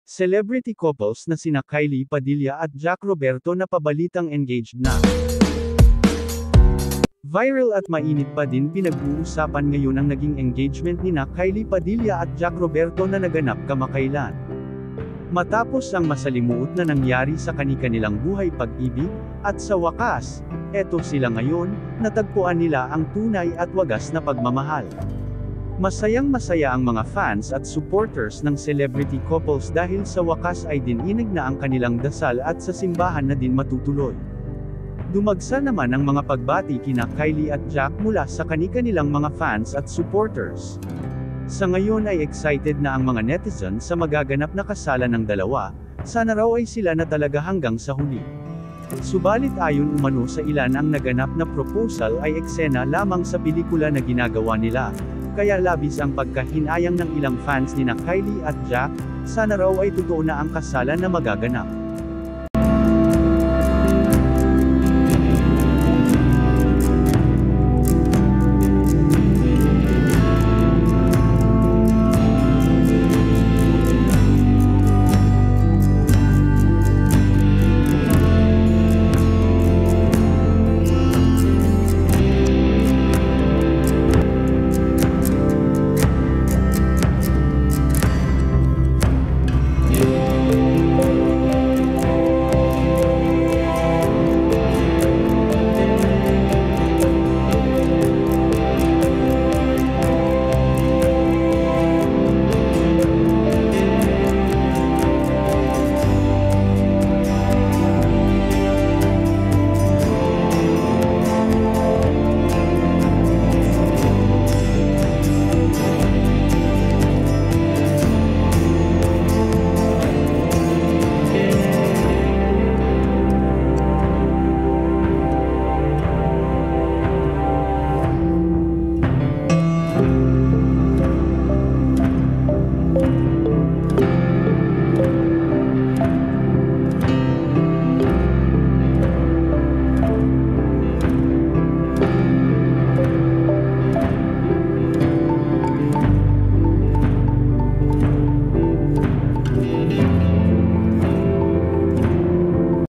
Celebrity couples na sina Kylie Padilla at Jack Roberto na pabalitang engaged na. Viral at mainit pa din pinag-uusapan ngayon ang naging engagement nina Kylie Padilla at Jack Roberto na naganap kamakailan. Matapos ang masalimuot na nangyari sa kani-kanilang buhay pag-ibig, at sa wakas, eto sila ngayon, natagpuan nila ang tunay at wagas na pagmamahal. Masayang-masaya ang mga fans at supporters ng celebrity couples dahil sa wakas ay dininig na ang kanilang dasal at sa simbahan na din matutuloy. Dumagsa naman ang mga pagbati kina Kylie at Jack mula sa kani-kanilang mga fans at supporters. Sa ngayon ay excited na ang mga netizens sa magaganap na kasalan ng dalawa, sana raw ay sila na talaga hanggang sa huli. Subalit ayon umano sa ilan ang naganap na proposal ay eksena lamang sa pelikula na ginagawa nila, kaya labis ang pagkahinayang ng ilang fans nina Kylie at Jack, sana raw ay totoo na ang kasalan na magaganap.